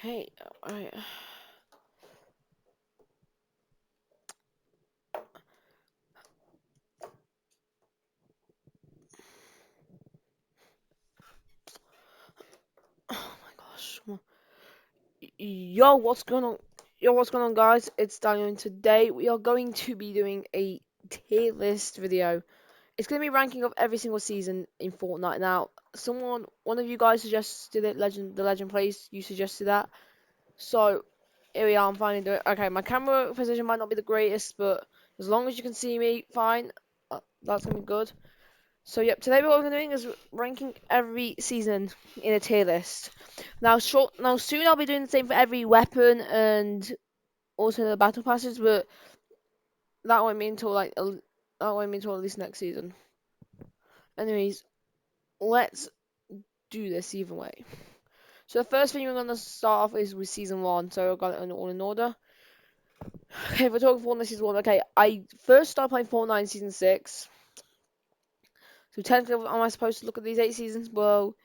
Okay, alright. Oh my gosh. Yo, what's going on? Yo, what's going on, guys? It's Daniel, and today we are going to be doing a tier list video. It's going to be ranking of every single season in Fortnite. Now, one of you guys suggested it, the Legend Plays, you suggested that. So, here we are, I'm finally doing it. Okay, my camera position might not be the greatest, but as long as you can see me, fine. That's going to be good. So yep, today what we're doing is ranking every season in a tier list. Now soon I'll be doing the same for every weapon and also the battle passes, but that won't be until at least next season. Anyways, let's do this either way. So the first thing we're gonna start off is with season one. So I've got it all in order. Okay, if we're talking Fortnite season one, okay, I first started playing Fortnite in season 6. So technically, am I supposed to look at these 8 seasons? Well,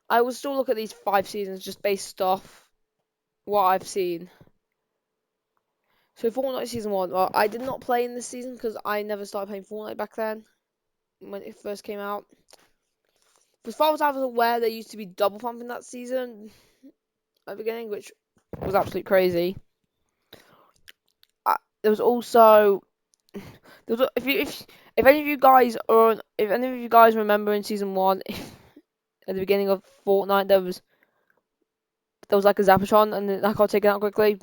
I will still look at these 5 seasons just based off what I've seen. So Fortnite season one. Well, I did not play in this season because I never started playing Fortnite back then when it first came out. As far as I was aware, there used to be double pumping that season at the beginning, which was absolutely crazy. There was also if any of you guys remember in season one, at the beginning of Fortnite, there was like a Zapatron and then that got taken out quickly.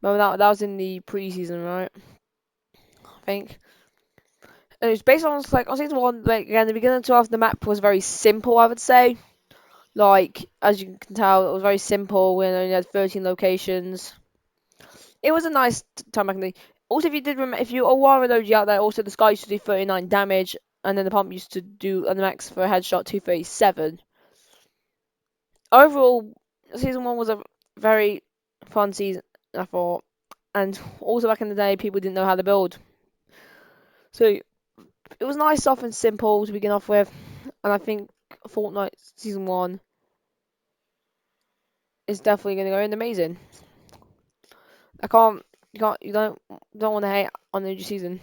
Remember that was in the pre-season, right? I think. And it was based on like on season one. Like again, the beginning to half the map was very simple. I would say, like as you can tell, it was very simple. We only had 13 locations. It was a nice time back in the. Also, if you did remember, if you all are an OG out there, also the Sky used to do 39 damage, and then the pump used to do on the max for a headshot 237. Overall, season one was a very fun season, I thought, and also back in the day, people didn't know how to build, so it was nice, soft, and simple to begin off with. And I think Fortnite season one is definitely going to go in amazing. I can't, you don't want to hate on the new season.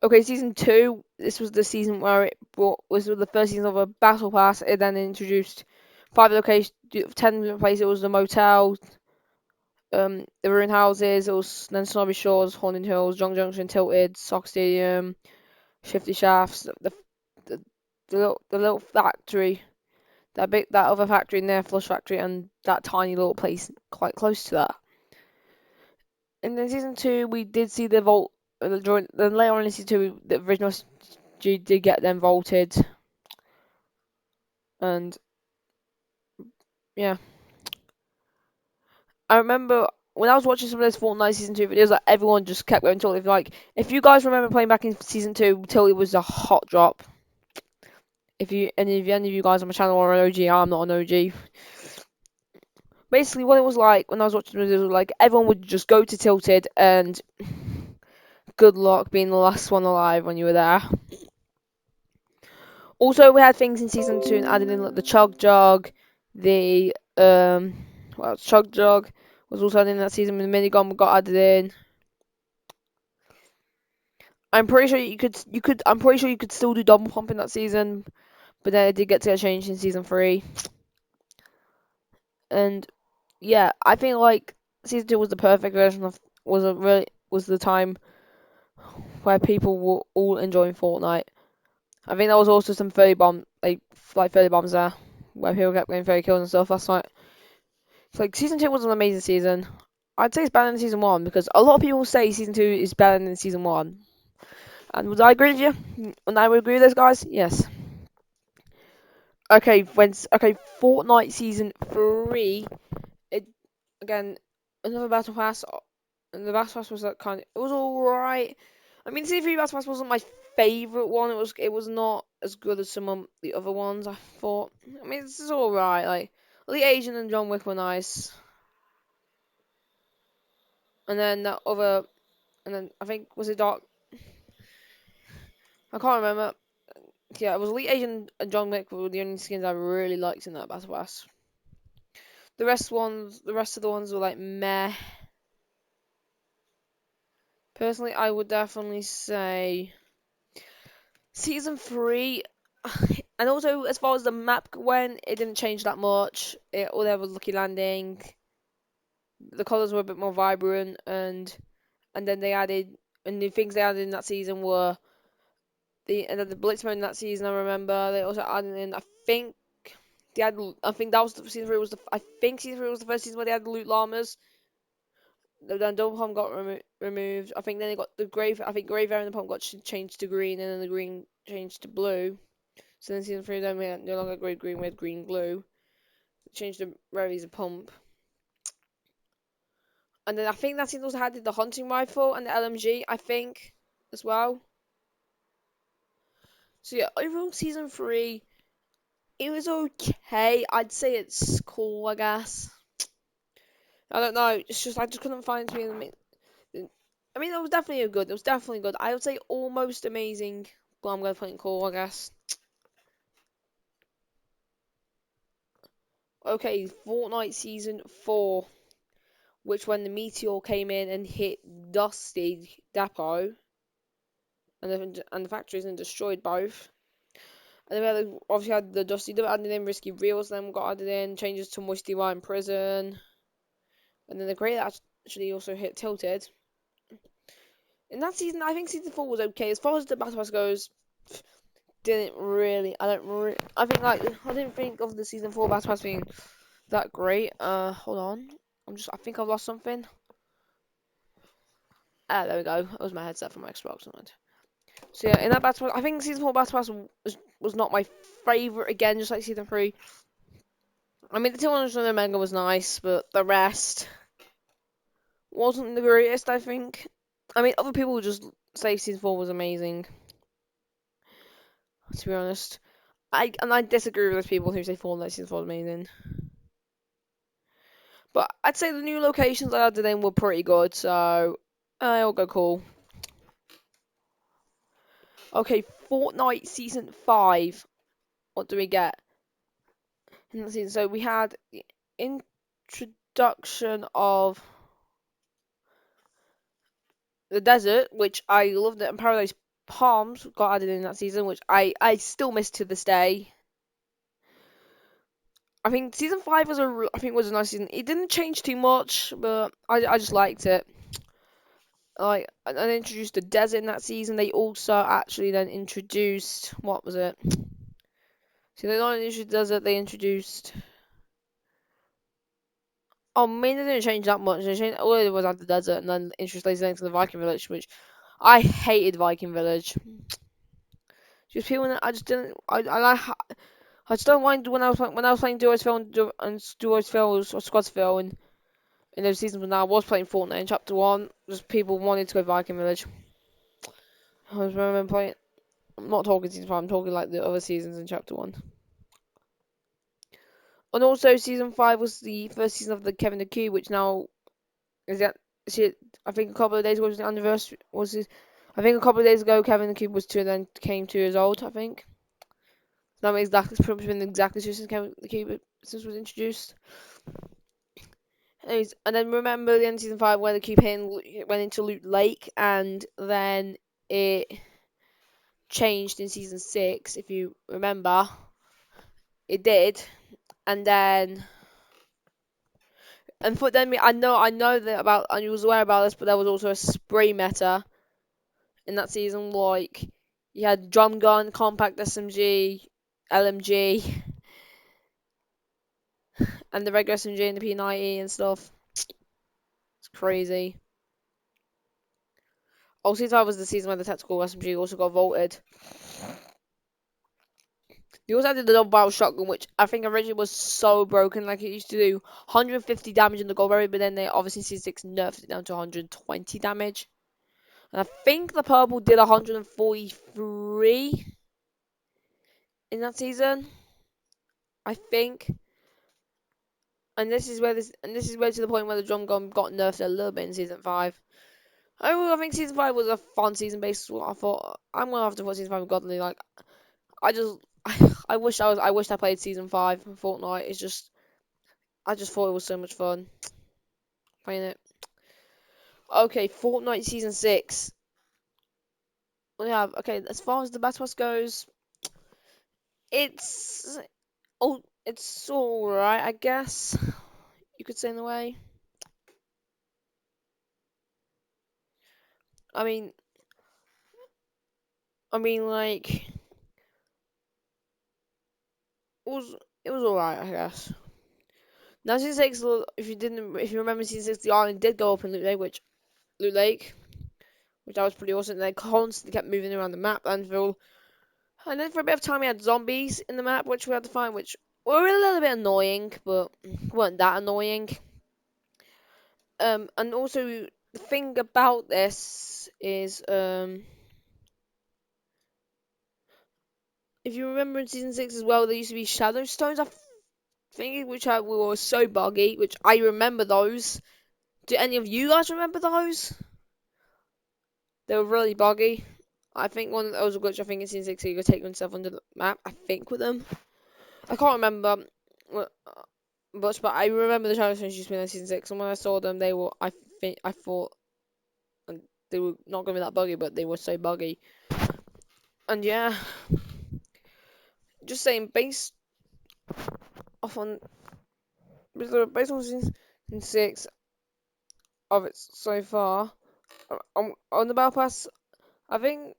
Okay, season two. This was the season where it brought was the first season of a battle pass. It then introduced 5 locations, 10 different places. It was the motel, the ruined houses. It was then Snobby Shores, Haunted Hills, Junk Junction, Tilted, Sock Stadium, Shifty Shafts, the, the little factory, that other factory in there, Flush Factory, and that tiny little place quite close to that. And then season two, we did see the vault. Then later on in season two, the original did get them vaulted, and yeah, I remember when I was watching some of those Fortnite season two videos, like everyone just kept going Tilted. Like, if you guys remember playing back in season two, Tilted was a hot drop. If any of you guys on my channel are an OG, I'm not an OG. Basically, what it was like when I was watching the videos, was like everyone would just go to Tilted, and good luck being the last one alive when you were there. Also, we had things in season two and added in like the chug jug, the chug jug was also added in that season. When the minigun got added in. I'm pretty sure you could still do double pump in that season, but then it did get to get changed in season three. And yeah, I think like season two was the perfect version of was the time where people were all enjoying Fortnite. I think there was also some 30 bomb like 30 bombs there where people kept getting 30 kills and stuff. That's like season two was an amazing season. I'd say it's better than season one because a lot of people say season two is better than season one. And would I agree with you? And I would agree with those guys. Yes. Okay, Fortnite season three. It again another battle pass. And the battle pass was like it was alright. I mean, season three battle pass wasn't my favorite one. It was not as good as some of the other ones. I thought. I mean, this is alright. Like the Asian and John Wick were nice. And then I think was it Dark. I can't remember. Yeah, it was Elite Agent and John Wick were the only skins I really liked in that battle pass. The rest of the ones were like meh. Personally, I would definitely say season three, and also as far as the map went, it didn't change that much. All there was Lucky Landing. The colors were a bit more vibrant, and then they added and the things they added in that season were the blitz mode in that season. I remember they also added in. They had. I think that was season three was the. I think season three was the first season where they had the loot llamas. Then double pump got removed. I think then they got the grave. I think graveyard and the pump got changed to green, and then the green changed to blue. So then season three, then we had no longer green, we had green blue. Changed the rarities of pump. And then I think that season also had the hunting rifle and the LMG, I think, as well. So yeah, overall season three, it was okay. I'd say it's cool, I guess. I don't know. It's just I just couldn't find to be. I mean, it was definitely good. It was definitely good. I would say almost amazing, but I'm gonna put it cool, I guess. Okay, Fortnite season four, which when the meteor came in and hit Dusty Depot and the factories and destroyed both. And then we had, obviously had the Dusty Depot added in, Risky Reels then got added in, changes to Moisty Ryan Prison, and then the Great actually also hit Tilted. In that season, I think season four was okay. As far as the Battle Pass goes, didn't really. I think like I didn't think of the season four Battle Pass being that great. Hold on. I think I've lost something. Ah, there we go. It was my headset from my Xbox. So yeah, in that Battle Pass, I think season four Battle Pass was not my favorite again, just like season three. I mean, the 200 Mega was nice, but the rest wasn't the greatest. I think. I mean, other people just say season four was amazing. To be honest, I disagree with those people who say Fortnite season four was amazing. But I'd say the new locations I added in were pretty good, so I'll go cool. Okay, Fortnite season five. What do we get in the season? So we had the introduction of the desert, which I loved it, and Paradise Palms got added in that season, which I still miss to this day. I think season five I think was a nice season. It didn't change too much, but I just liked it. Like, and they introduced the desert in that season. They also actually then introduced what was it? So they not only introduced the desert, they introduced. Oh, I mean, they didn't change that much. They changed all it was at the desert, and then introduced these things to the Viking village, which I hated Viking village. Just people that I just didn't. I just don't mind when I was playing Duos Phil and Duos Phil's or Squads Phil and in those seasons when I was playing Fortnite in Chapter One, just people wanted to go Viking village. I was remember playing. I'm not talking season five. I'm talking like the other seasons in Chapter One. And also, season five was the first season of the Kevin the Cube, which now is that shit. I think a couple of days ago was the anniversary. I think a couple of days ago, Kevin the Cube was two, and then came 2 years old. I think. That makes exactly it's pretty much been exactly since Kevin the Cube since was introduced. Anyways, and then remember the end of season five where the Cube went into Loot Lake, and then it changed in season six. If you remember, it did, and then. And for then, I know that about, and you was aware about this, but there was also a spray meta in that season. Like you had drum gun, compact SMG, LMG, and the regular SMG and the P90 and stuff. It's crazy. Oh, season 5 was the season where the tactical SMG also got vaulted. They also added the double barrel shotgun, which I think originally was so broken. Like it used to do 150 damage in the gold berry, but then they obviously season 6 nerfed it down to 120 damage. And I think the purple did 143 in that season. I think. And this is where to the point where the drum gun got nerfed a little bit in season 5. I think season 5 was a fun season based on what I thought. I'm gonna have to put season 5 godly. Like I just I wish I played season 5 of Fortnite. It's just I just thought it was so much fun playing it. Okay, Fortnite Season 6. We have, okay, as far as the Battle Pass goes, it's, it's alright, I guess. You could say in a way. I mean, like, it was alright, I guess. Now, Season 6, if you remember Season 6, the island did go up in Loot Lake, which that was pretty awesome. And they constantly kept moving around the map, and then for a bit of time we had zombies in the map, which we had to find, which were a little bit annoying, but weren't that annoying. And also the thing about this is, if you remember in Season 6 as well, there used to be shadow stones, I think, were so buggy, which I remember those. Do any of you guys remember those? They were really buggy. I think one of those was a glitch. I think in Season 6 you could take yourself under the map, I think, with them. I can't remember much, but I remember the shadow stones used to be in Season 6, and when I saw them, I thought they were not going to be that buggy, but they were so buggy. And yeah, just saying, off on based on Season 6 of it so far, on the Battle Pass, I think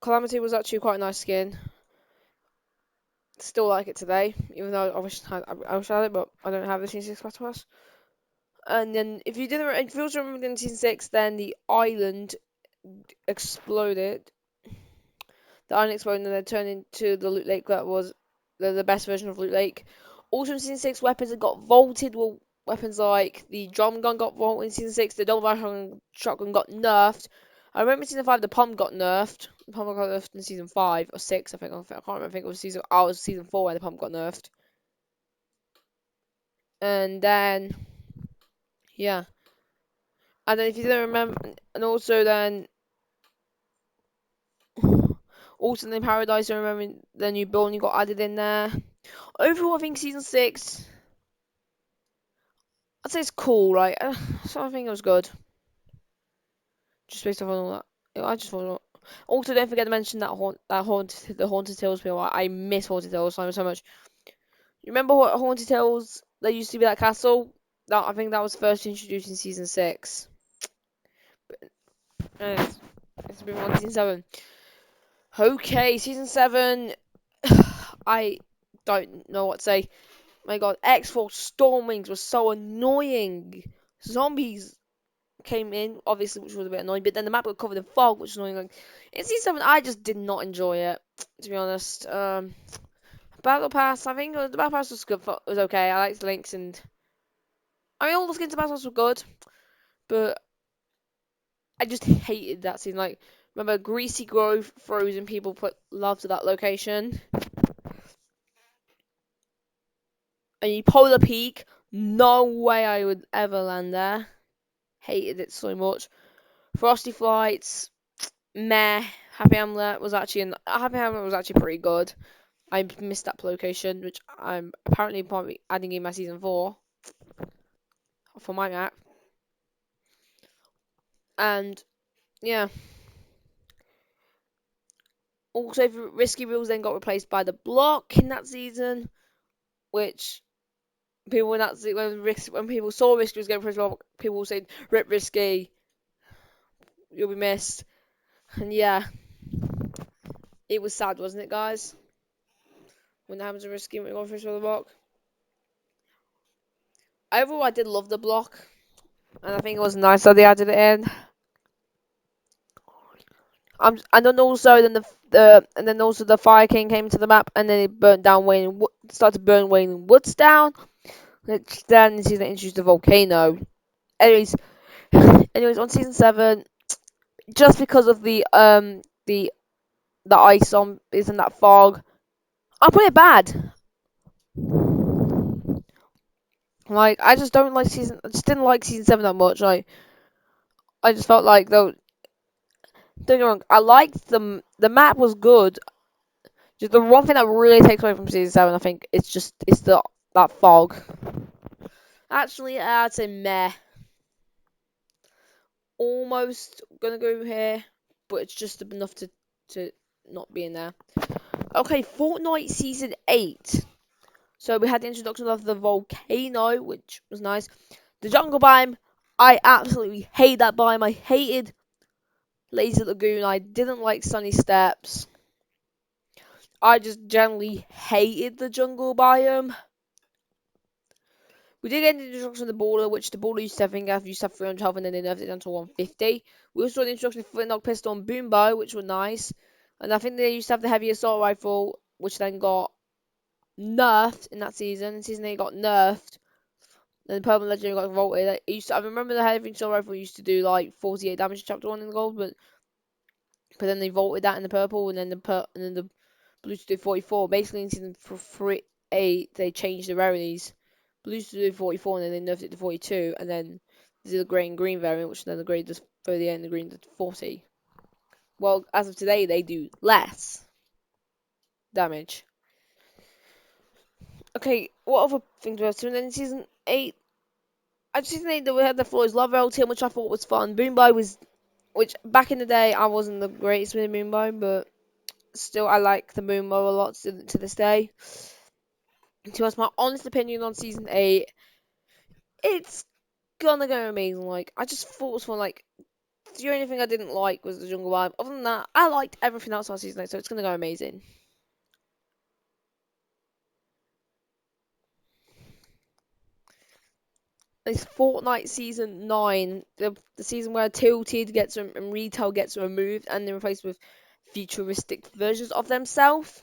Calamity was actually quite a nice skin. Still like it today, even though I wish I had it, but I don't have the Season 6 Battle Pass. And then if you also remember in Season 6, then the island exploded. The island exploded and then turned into the Loot Lake that was the best version of Loot Lake. Also in Season 6, weapons that got vaulted were weapons like the drum gun got vaulted in Season 6, the double shotgun got nerfed. I remember in Season 5 the pump got nerfed. The pump got nerfed in Season 5 or 6, I think. I can't remember. I think it was Season 4 where the pump got nerfed. And then, yeah. And then if you don't remember, and also then, also in Paradise, I remember the new building got added in there. Overall, I think Season 6, I'd say it's cool, right? So I think it was good. Just based off on all that. I just thought. Also, don't forget to mention the Haunted Hills people. I miss Haunted Hills so much. You remember what Haunted Hills? There used to be that castle. I think that was first introduced in Season 6. And it's been on Season 7. Okay, Season 7. I don't know what to say. My God, X-Force Stormwings was so annoying. Zombies came in, obviously, which was a bit annoying, but then the map got covered in fog, which was annoying. Like, in Season 7, I just did not enjoy it, to be honest. Battle Pass, I think the Battle Pass was good. Was okay. I liked Links and I mean all the skins of Battle Pass were good, but I just hated that scene. Like, remember Greasy Grove, Frozen people put love to that location, and you Polar Peak. No way I would ever land there. Hated it so much. Frosty Flights, meh. Happy Hamlet was actually pretty good. I missed that location, which I'm apparently probably adding in my Season 4 for my map. And yeah. Also, Risky Rules then got replaced by the Block in that season, which people when people saw Risky was getting replaced by Block, people said, "Rip Risky, you'll be missed." And yeah, it was sad, wasn't it, guys? When that happened to Risky when we got replaced by the Block. Overall, I did love the Block, and I think it was nice that they added it in. And then also the Fire King came to the map, and then it started to burn Wailing Woods down, which then introduced the volcano. Anyways, on Season 7, just because of the ice on isn't that fog, I put it bad. Like I just didn't like Season 7 that much. Like I just felt like though, don't get me wrong, I liked the map was good. The one thing that really takes away from Season 7, I think, it's the that fog. Actually, I'd say meh. Almost gonna go here, but it's just enough to not be in there. Okay, Fortnite Season 8. So we had the introduction of the volcano, which was nice. The jungle biome, I absolutely hate that biome. I hated Lazy Lagoon. I didn't like Sunny Steps. I just generally hated the jungle biome. We did get the introduction of the border, which the border used to have, I think, used to have 300 health, and then they nerfed it down to 150. We also saw the introduction of Flintlock Pistol and Boom Bow, which were nice. And I think they used to have the heavy assault rifle, which then got nerfed in that season. In season 8 got nerfed. Then the Purple Legendary got vaulted. I remember the heavy assault rifle used to do like 48 damage in chapter 1 in the gold, but then they vaulted that in the purple, and then the blue to do 44. Basically, in season 8, they changed the rarities. Blue to do 44, and then they nerfed it to 42, and then there's the grey and green variant, which then the grey does 38 and the green does 40. Well, as of today, they do less damage. Okay, what other things were there? And then in season 8, I just think that we had the Floyd's Love Team, which I thought was fun. Boombo was, which back in the day, I wasn't the greatest with Boombo, but still, I like the Boombo a lot to this day. To us, my honest opinion on season 8, it's gonna go amazing. Like, I just thought it was fun. Like, the only thing I didn't like was the jungle vibe. Other than that, I liked everything else on season 8, so it's gonna go amazing. It's Fortnite season 9, the season where Tilted gets and Retail gets removed and they're replaced with futuristic versions of themselves.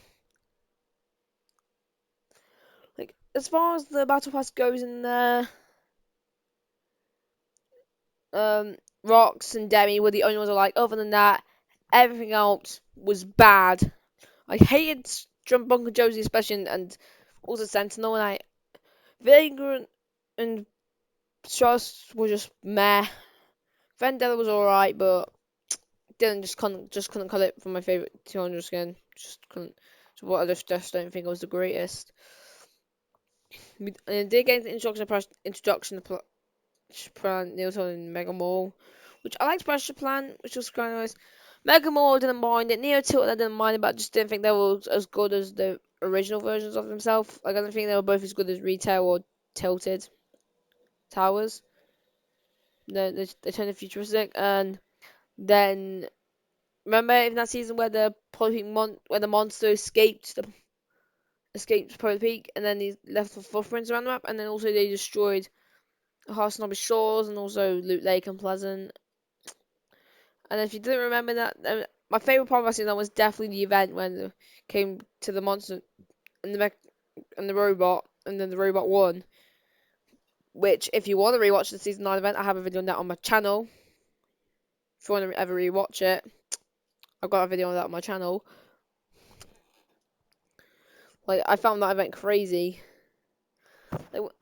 Like, as far as the battle pass goes in there, Rox and Demi were the only ones I like. Other than that, everything else was bad. I hated Jump Bunker Josie especially, and also Sentinel, and Vagrant and Trust were just meh. Vendetta was alright, but didn't just couldn't cut it for my favorite 200 skin. Just couldn't. So what I just don't think it was the greatest. And it did get introduction to Plan Neoton and Mega Mall, which I liked Pressure Plan, which was kind of nice. Mega Mall I didn't mind it. Neo Tilt I didn't mind it, but I just didn't think they were as good as the original versions of themselves. Like, I don't think they were both as good as Retail or Tilted Towers. They turned futuristic, and then remember in that season where where the monster escaped Polar Peak, and then he left the footprints around the map, and then also they destroyed Harsnobbie Shores and also Loot Lake and Pleasant. And if you didn't remember that, my favorite part of that season was definitely the event when it came to the monster and the robot, and then the robot won. Which, if you want to rewatch the season 9 event, I have a video on that on my channel. If you want to ever rewatch it, I've got a video on that on my channel. Like, I found that event crazy.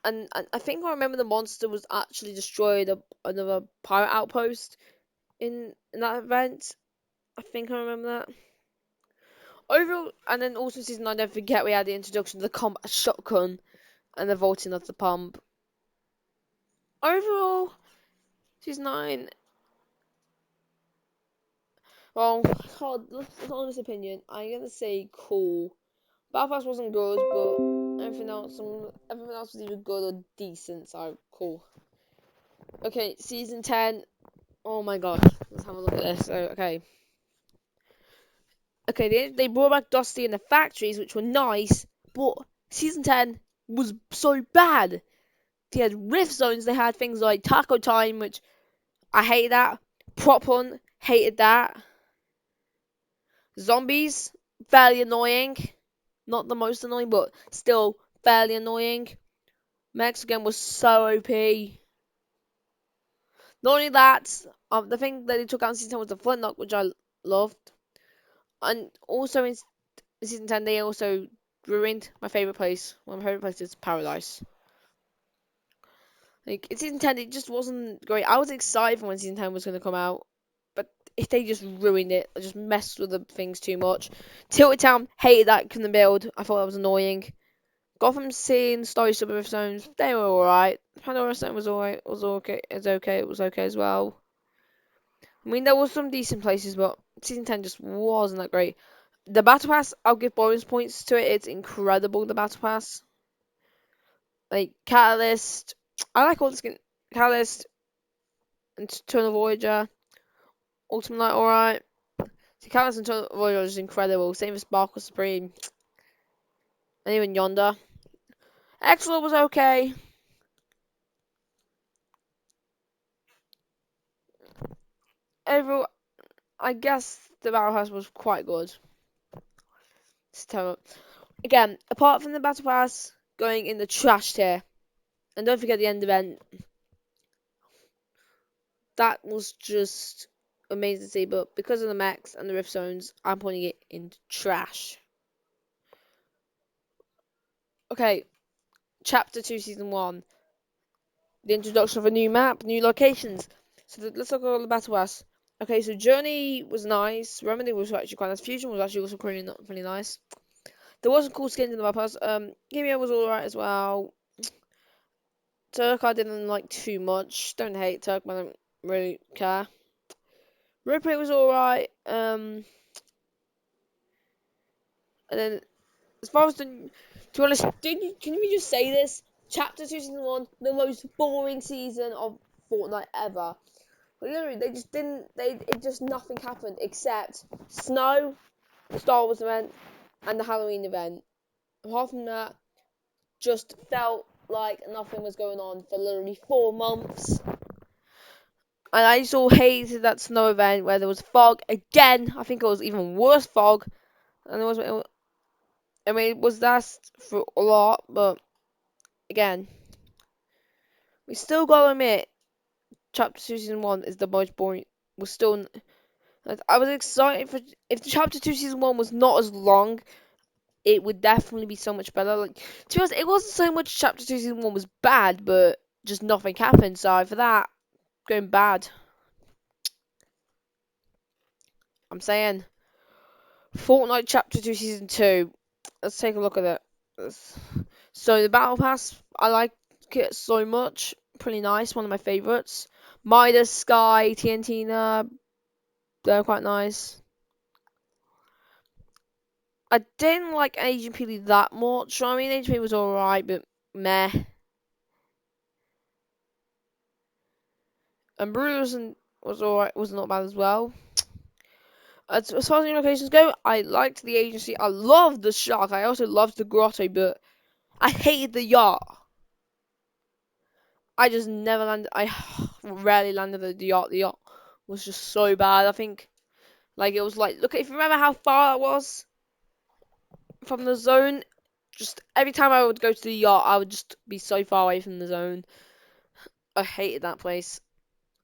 And I think I remember the monster was actually destroyed another pirate outpost in that event. I think I remember that. Overall, and then also season 9, don't forget we had the introduction of the combat shotgun and the vaulting of the pump. Overall, season 9, well, honest opinion, I'm gonna say cool. Battle Pass wasn't good, but everything else was either good or decent, so cool. Okay, season 10. Oh my god, let's have a look at this. So, okay. Okay, they brought back Dusty and the factories, which were nice, but season 10 was so bad. They had rift zones, they had things like Taco Time, which I hated that. Prop Hunt, hated that. Zombies, fairly annoying. Not the most annoying, but still fairly annoying. Mex again was so OP. Not only that, the thing that they took out in season 10 was the Flintlock, which I loved. And also in season 10, they also ruined my favourite place. One of my favourite places is Paradise. Like, in season 10, it just wasn't great. I was excited for when season 10 was going to come out. But if they just ruined it, just messed with the things too much. Tilted Town, hated that couldn't build. I thought that was annoying. Gotham City and Story Suburb Zones, they were alright. Pandora Zone was alright, it was okay as well. I mean, there was some decent places, but Season 10 just wasn't that great. The Battle Pass, I'll give bonus points to it. It's incredible, the Battle Pass. Like, Catalyst, I like all the skin. Catalyst and Eternal Voyager, Ultimate Night, alright. See, Catalyst and Eternal Voyager is incredible. Same as Sparkle Supreme, and even Yonder. Excellent was okay. Overall, I guess the Battle Pass was quite good. It's terrible. Again, apart from the Battle Pass going in the trash tier, and don't forget the end event, that was just amazing to see. But because of the mechs and the rift zones, I'm putting it in trash. Okay, Chapter 2, Season 1. The introduction of a new map, new locations. So let's look at all the Battle Pass. Okay, so Journey was nice. Remedy was actually quite nice. Fusion was actually also pretty nice. There was some cool skins in the Battle Pass. Gimio was alright as well. Turk I didn't like too much. Don't hate Turk, but I don't really care. Ripley was alright. And then as far as the, to be honest, can we just say this? Chapter 2 Season 1, the most boring season of Fortnite ever. But literally, they just didn't, it just nothing happened except Snow, the Star Wars event, and the Halloween event. Apart from that, just felt like nothing was going on for literally 4 months. And I just all hated that snow event where there was fog again. I think it was even worse fog. And there was, I mean, it was that for a lot, but again, we still gotta admit, Chapter 2 Season 1 is the most boring. Was still, like, I was excited for, if the Chapter 2 Season 1 was not as long, it would definitely be so much better. Like, to be honest, it wasn't so much Chapter 2 Season 1 was bad, but just nothing happened. So for that, going bad. I'm saying Fortnite Chapter 2 Season 2. Let's take a look at it. So the Battle Pass, I like it so much. Pretty nice, one of my favourites. Midas, Sky, TNT, they're quite nice. I didn't like Agent Peely that much. I mean, Agent Peely was alright, but meh. And Bruce was alright, was not bad as well. As far as new locations go, I liked the agency. I loved the shark. I also loved the grotto, but I hated the yacht. I just never landed. I rarely landed the yacht. The yacht was just so bad. I think, like, it was like, look, if you remember how far it was from the zone, just every time I would go to the yacht, I would just be so far away from the zone. I hated that place.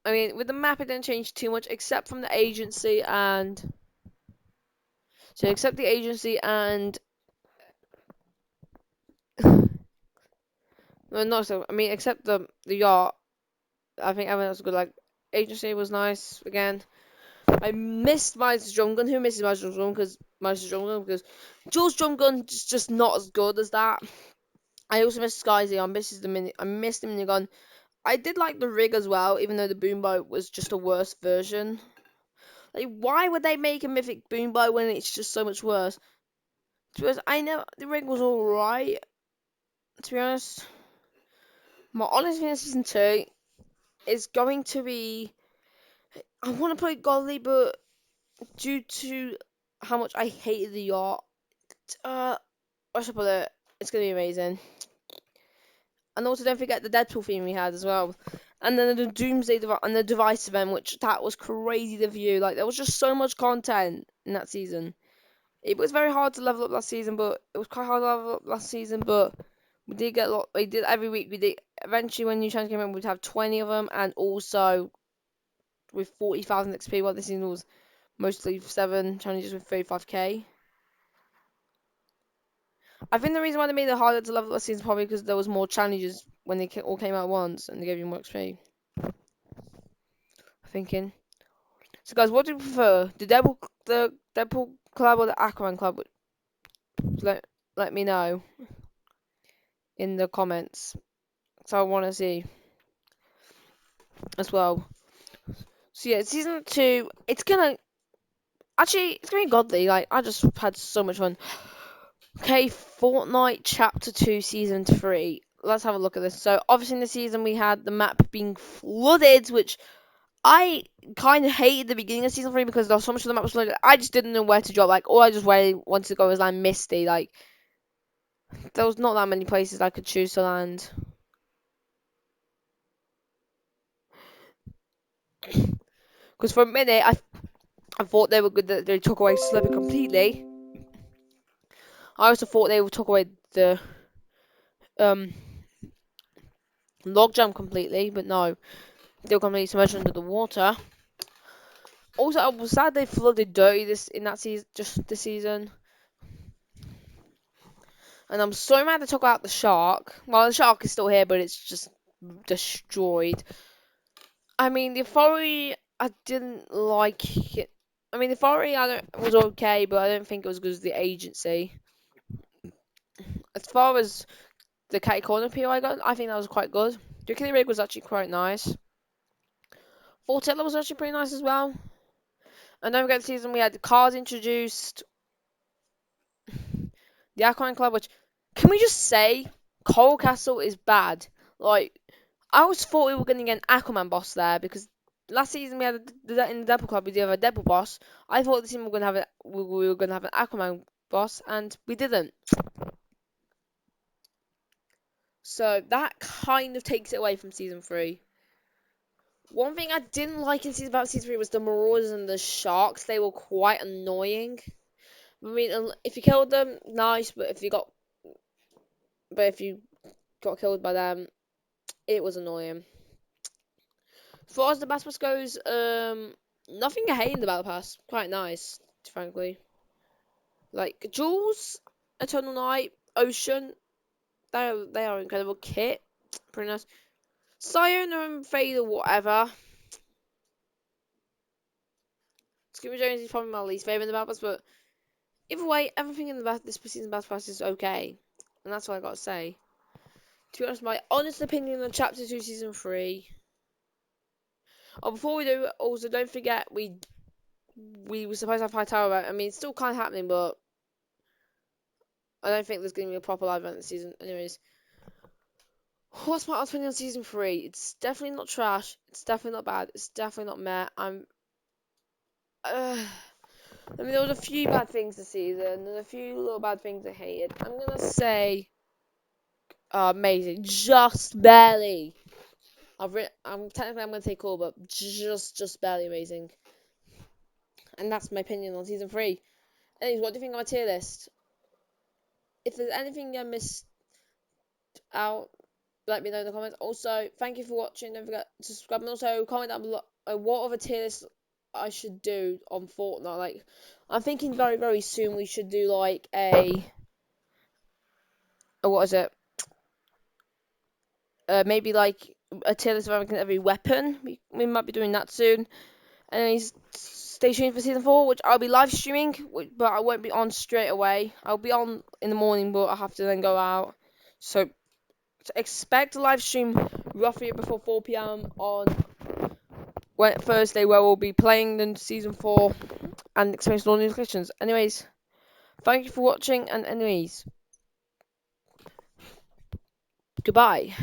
I mean, with the map, it didn't change too much, except from the agency and except the agency and well, not so. I mean, except the yacht. I think everything else was good. Like, agency was nice again. I missed Miles' drum gun. Who misses Miles' drum gun? Because Miles' drum gun, because Jules' drum gun is just not as good as that. I also missed Skyzy. I missed the minigun. I did like the rig as well, even though the boomboat was just a worse version. Like, why would they make a mythic boomboat when it's just so much worse? To be honest, I know the rig was alright. To be honest, my honest opinion season 2 is going to be. I want to play Godly, but due to how much I hated the yacht, I should put it. It's gonna be amazing. And also, don't forget the Deadpool theme we had as well, and then the Doomsday and the Device event, which that was crazy to view. Like, there was just so much content in that season. It was very hard to level up last season, but it was quite hard to level up last season. But we did get a lot. We did every week. We did eventually when new challenges came in, we'd have 20 of them, and also with 40,000 XP. While this season was mostly 7 challenges with 35k. I think the reason why they made it harder to level up this season is probably because there was more challenges when they all came out at once and they gave you more XP. Thinking. So guys, what do you prefer? The Deadpool club or the Aquaman club? Let me know. in the comments. So I want to see as well. So yeah, season 2, it's gonna be godly. Like, I just had so much fun. Okay, Fortnite Chapter 2, Season 3. Let's have a look at this. So, obviously, in the season, we had the map being flooded, which I kind of hated the beginning of Season 3 because there was so much of the map was flooded. I just didn't know where to drop. Like, all I just really wanted to go was land Misty. Like, there was not that many places I could choose to land. Because for a minute, I thought they were good that they took away slipping completely. I also thought they would took away the um log jam completely, but no, they were completely submerged under the water. Also, I was sad they flooded dirty in that season, just this season. And I'm so mad they took out the shark. Well, the shark is still here, but it's just destroyed. I mean, the authority, I didn't like it. I mean, the authority was okay, but I don't think it was as good as the agency. As far as the Catty Corner PO I got, I think that was quite good. The Kitty Rig was actually quite nice. Fortnite was actually pretty nice as well. And don't forget the season we had the cars introduced, the Aquaman Club, which, can we just say, Coral Castle is bad. Like, I always thought we were going to get an Aquaman boss there because last season we had in the Devil Club we did have a Devil boss. I thought this season we were going to have an Aquaman boss, and we didn't. So that kind of takes it away from season 3. One thing I didn't like about season 3 was the Marauders and the Sharks. They were quite annoying. I mean, if you killed them, nice, but if you got killed by them, it was annoying. As far as the Battle Pass goes, nothing I hate in the Battle Pass. Quite nice, frankly. Like Jules, Eternal Night, Ocean, they are incredible. Kit, pretty nice. Scion and Fade or whatever. Skipper Jones is probably my least favorite in the Battle Pass, but either way, everything in this season's Battle Pass is okay, and that's what I gotta say. To be honest, my honest opinion on Chapter 2, Season 3. Oh, before we do, also don't forget we were supposed to have High Tower event. I mean, it's still kind of happening, but I don't think there's going to be a proper live event this season. Anyways, what's my opinion on Season 3? It's definitely not trash. It's definitely not bad. It's definitely not meh. I mean, there was a few bad things this season. There's a few little bad things I hated. I'm going to say amazing. Just barely. I'm going to say cool, but just barely amazing. And that's my opinion on Season 3. Anyways, what do you think of my tier list? If there's anything I missed out, let me know in the comments. Also, thank you for watching. Don't forget to subscribe, and also comment down below what other tier list I should do on Fortnite. Like, I'm thinking very soon we should do like what is it? Maybe like a tier list of every weapon. We might be doing that soon. And stay tuned for season 4, which I'll be live streaming, but I won't be on straight away. I'll be on in the morning, but I have to then go out. So expect a live stream roughly before 4 p.m. on Thursday, where we'll be playing the season 4 and experiencing all new collections. Anyways, thank you for watching, and anyways, goodbye.